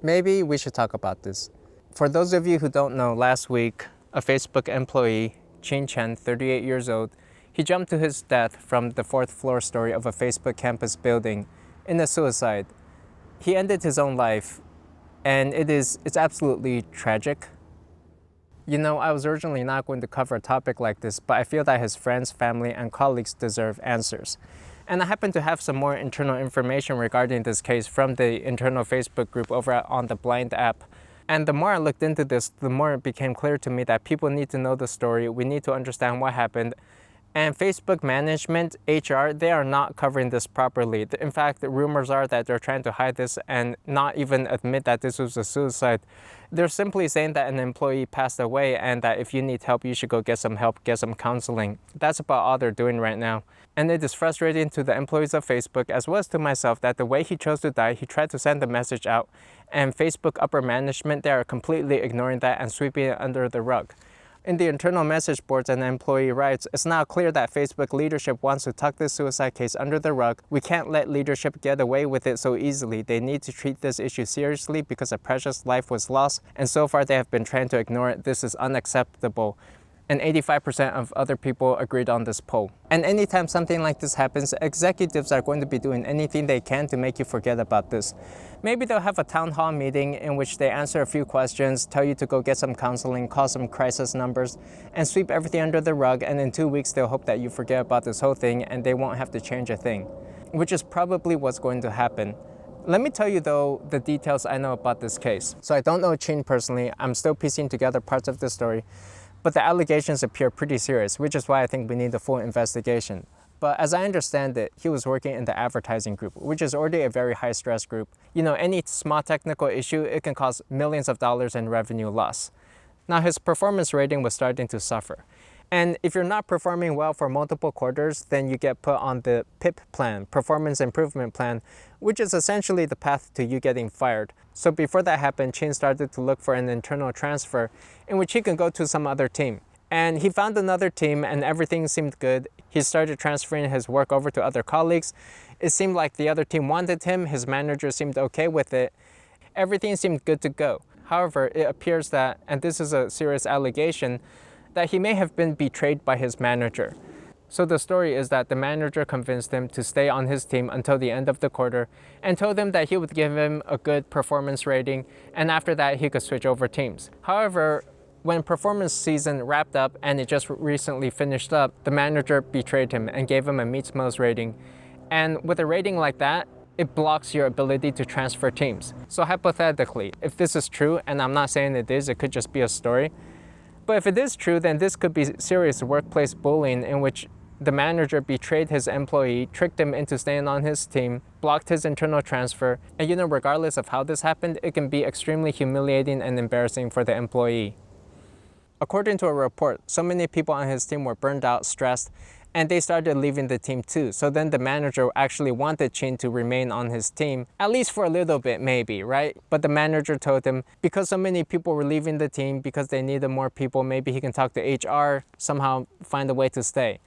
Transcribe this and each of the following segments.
Maybe we should talk about this. For those of you who don't know, last week, a Facebook employee, Chin Chen, 38 years old, he jumped to his death from the fourth floor story of a Facebook campus building in a suicide. He ended his own life, and it's absolutely tragic. You know, I was originally not going to cover a topic like this, but I feel that his friends, family, and colleagues deserve answers. And I happen to have some more internal information regarding this case from the internal Facebook group over on the Blind app. And the more I looked into this, the more it became clear to me that people need to know the story. We need to understand what happened. And Facebook management, HR, they are not covering this properly. In fact, the rumors are that they're trying to hide this and not even admit that this was a suicide. They're simply saying that an employee passed away and that if you need help, you should go get some help, get some counseling. That's about all they're doing right now. And it is frustrating to the employees of Facebook as well as to myself that the way he chose to die, he tried to send the message out, and Facebook upper management, they are completely ignoring that and sweeping it under the rug. In the internal message boards and employee rights, it's now clear that Facebook leadership wants to tuck this suicide case under the rug. We can't let leadership get away with it so easily. They need to treat this issue seriously because a precious life was lost, and so far they have been trying to ignore it. This is unacceptable. And 85% of other people agreed on this poll. And anytime something like this happens, executives are going to be doing anything they can to make you forget about this. Maybe they'll have a town hall meeting in which they answer a few questions, tell you to go get some counseling, call some crisis numbers, and sweep everything under the rug, and in 2 weeks they'll hope that you forget about this whole thing and they won't have to change a thing, which is probably what's going to happen. Let me tell you though the details I know about this case. So I don't know Chin personally, I'm still piecing together parts of the story, but the allegations appear pretty serious, which is why I think we need a full investigation. But as I understand it, he was working in the advertising group, which is already a very high stress group. You know, any small technical issue, it can cause millions of dollars in revenue loss. Now his performance rating was starting to suffer. And if you're not performing well for multiple quarters, then you get put on the PIP plan, Performance Improvement Plan, which is essentially the path to you getting fired. So before that happened, Chin started to look for an internal transfer in which he can go to some other team. And he found another team and everything seemed good. He started transferring his work over to other colleagues. It seemed like the other team wanted him. His manager seemed okay with it. Everything seemed good to go. However, it appears that, and this is a serious allegation, that he may have been betrayed by his manager. So the story is that the manager convinced him to stay on his team until the end of the quarter and told him that he would give him a good performance rating, and after that he could switch over teams. However, when performance season wrapped up and it just recently finished up, the manager betrayed him and gave him a meets most rating. And with a rating like that, it blocks your ability to transfer teams. So hypothetically, if this is true, and I'm not saying it is, it could just be a story, but if it is true, then this could be serious workplace bullying in which the manager betrayed his employee, tricked him into staying on his team, blocked his internal transfer, and you know, regardless of how this happened, it can be extremely humiliating and embarrassing for the employee. According to a report, so many people on his team were burned out, stressed, and they started leaving the team too. So then the manager actually wanted Chin to remain on his team, at least for a little bit maybe, right? But the manager told him because so many people were leaving the team, because they needed more people, maybe he can talk to HR, somehow find a way to stay.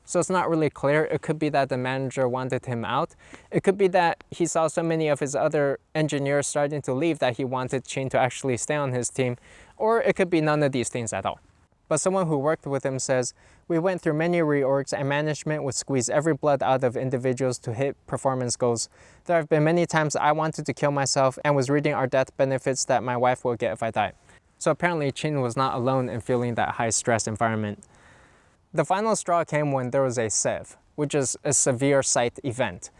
So it's not really clear. It could be that the manager wanted him out. It could be that he saw so many of his other engineers starting to leave that he wanted Chin to actually stay on his team. Or it could be none of these things at all. But someone who worked with him says, "We went through many reorgs and management would squeeze every blood out of individuals to hit performance goals. There have been many times I wanted to kill myself and was reading our death benefits that my wife will get if I die." So apparently Chin was not alone in feeling that high stress environment. The final straw came when there was a SEV, which is a severe site event.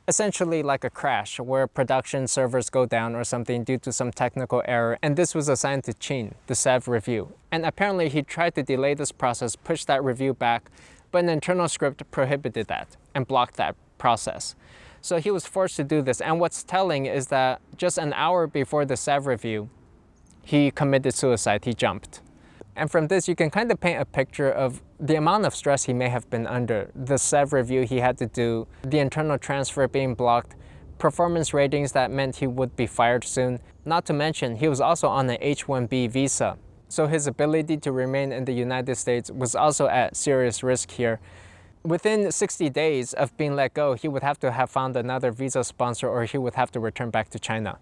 Essentially like a crash where production servers go down or something due to some technical error, and this was assigned to Chin, the SEV review. And apparently he tried to delay this process, push that review back, but an internal script prohibited that and blocked that process. So he was forced to do this, and what's telling is that just an hour before the SEV review, he committed suicide, he jumped. And from this, you can kind of paint a picture of the amount of stress he may have been under. The SEV review he had to do, the internal transfer being blocked, performance ratings that meant he would be fired soon. Not to mention, he was also on an H-1B visa. So his ability to remain in the United States was also at serious risk here. Within 60 days of being let go, he would have to have found another visa sponsor or he would have to return back to China.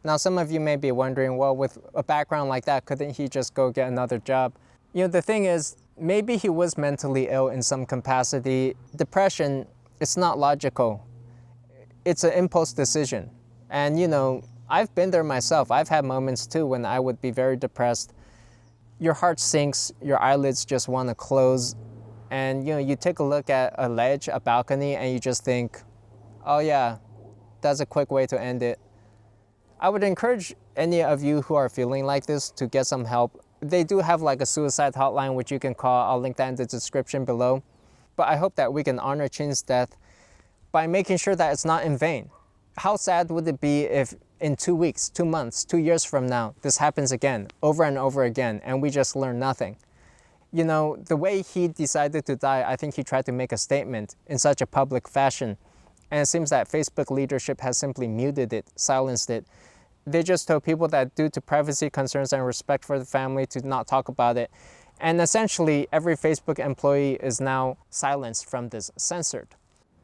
Now, some of you may be wondering, well, with a background like that, couldn't he just go get another job? The thing is, maybe he was mentally ill in some capacity. Depression, it's not logical. It's an impulse decision. And, I've been there myself. I've had moments too when I would be very depressed. Your heart sinks, your eyelids just want to close. And, you take a look at a ledge, a balcony, and you just think, oh yeah, that's a quick way to end it. I would encourage any of you who are feeling like this to get some help. They do have like a suicide hotline which you can call. I'll link that in the description below. But I hope that we can honor Chin's death by making sure that it's not in vain. How sad would it be if in 2 weeks, 2 months, 2 years from now, this happens again, over and over again, and we just learn nothing? The way he decided to die, I think he tried to make a statement in such a public fashion. And it seems that Facebook leadership has simply muted it, silenced it. They just told people that due to privacy concerns and respect for the family to not talk about it. And essentially, every Facebook employee is now silenced from this, censored.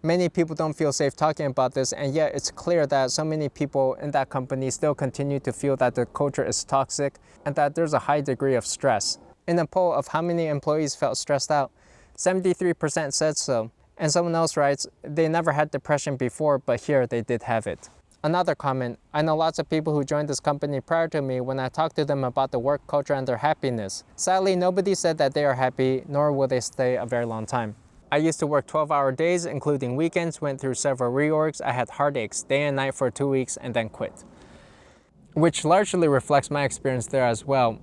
Many people don't feel safe talking about this, and yet it's clear that so many people in that company still continue to feel that the culture is toxic and that there's a high degree of stress. In a poll of how many employees felt stressed out, 73% said so. And someone else writes, they never had depression before, but here they did have it. Another comment, I know lots of people who joined this company prior to me when I talked to them about the work culture and their happiness. Sadly, nobody said that they are happy, nor will they stay a very long time. I used to work 12-hour days, including weekends, went through several reorgs. I had heartaches day and night for 2 weeks and then quit. Which largely reflects my experience there as well.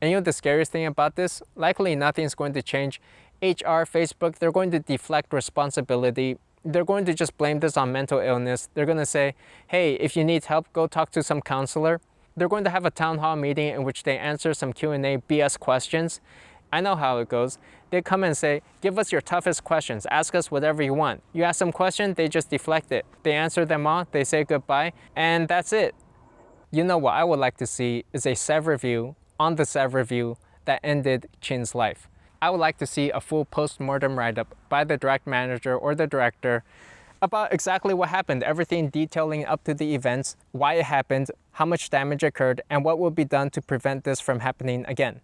And the scariest thing about this, likely nothing's going to change. HR, Facebook, they're going to deflect responsibility. They're going to just blame this on mental illness. They're going to say, hey, if you need help, go talk to some counselor. They're going to have a town hall meeting in which they answer some Q&A BS questions. I know how it goes. They come and say, give us your toughest questions. Ask us whatever you want. You ask them questions, they just deflect it. They answer them all, they say goodbye, and that's it. What I would like to see is a SEV review on the SEV review that ended Chin's life. I would like to see a full post-mortem write-up by the direct manager or the director about exactly what happened, everything detailing up to the events, why it happened, how much damage occurred, and what will be done to prevent this from happening again.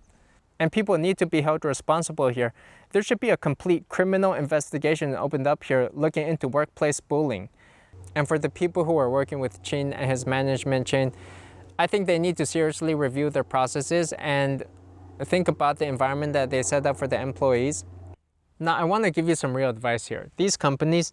And people need to be held responsible here. There should be a complete criminal investigation opened up here looking into workplace bullying. And for the people who are working with Chin and his management chain, I think they need to seriously review their processes and think about the environment that they set up for the employees. Now, I want to give you some real advice here. These companies,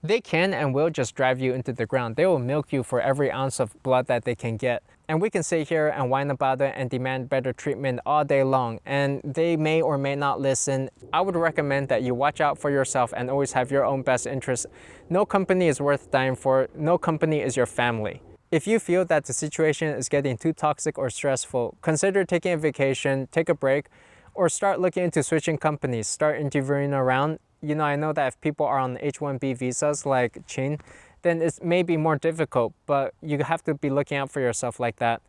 they can and will just drive you into the ground. They will milk you for every ounce of blood that they can get. And we can sit here and whine about it and demand better treatment all day long, and they may or may not listen. I would recommend that you watch out for yourself and always have your own best interests. No company is worth dying for. No company is your family. If you feel that the situation is getting too toxic or stressful, consider taking a vacation, take a break, or start looking into switching companies, start interviewing around. I know that if people are on H-1B visas like Chin, then it may be more difficult, but you have to be looking out for yourself like that.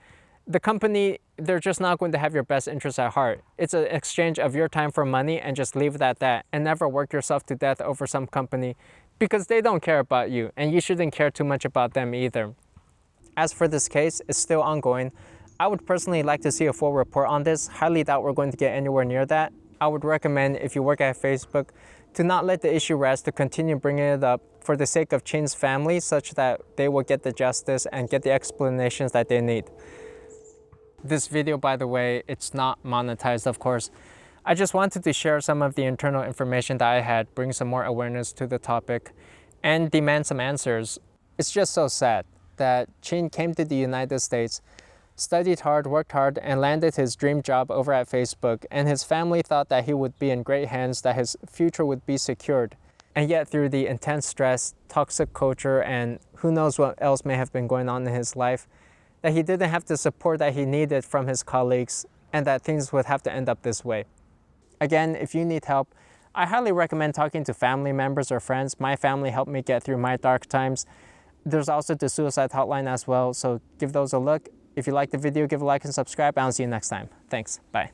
The company, they're just not going to have your best interests at heart. It's an exchange of your time for money, and just leave it at that, and never work yourself to death over some company, because they don't care about you, and you shouldn't care too much about them either. As for this case, it's still ongoing. I would personally like to see a full report on this. Highly doubt we're going to get anywhere near that. I would recommend, if you work at Facebook, to not let the issue rest, to continue bringing it up for the sake of Chin's family, such that they will get the justice and get the explanations that they need. This video, by the way, it's not monetized, of course. I just wanted to share some of the internal information that I had, bring some more awareness to the topic, and demand some answers. It's just so sad that Chin came to the United States, studied hard, worked hard, and landed his dream job over at Facebook, and his family thought that he would be in great hands, that his future would be secured. And yet, through the intense stress, toxic culture, and who knows what else may have been going on in his life, that he didn't have the support that he needed from his colleagues, and that things would have to end up this way. Again, if you need help, I highly recommend talking to family members or friends. My family helped me get through my dark times. There's also the suicide hotline as well, so give those a look. If you like the video, give a like and subscribe, and I'll see you next time. Thanks. Bye.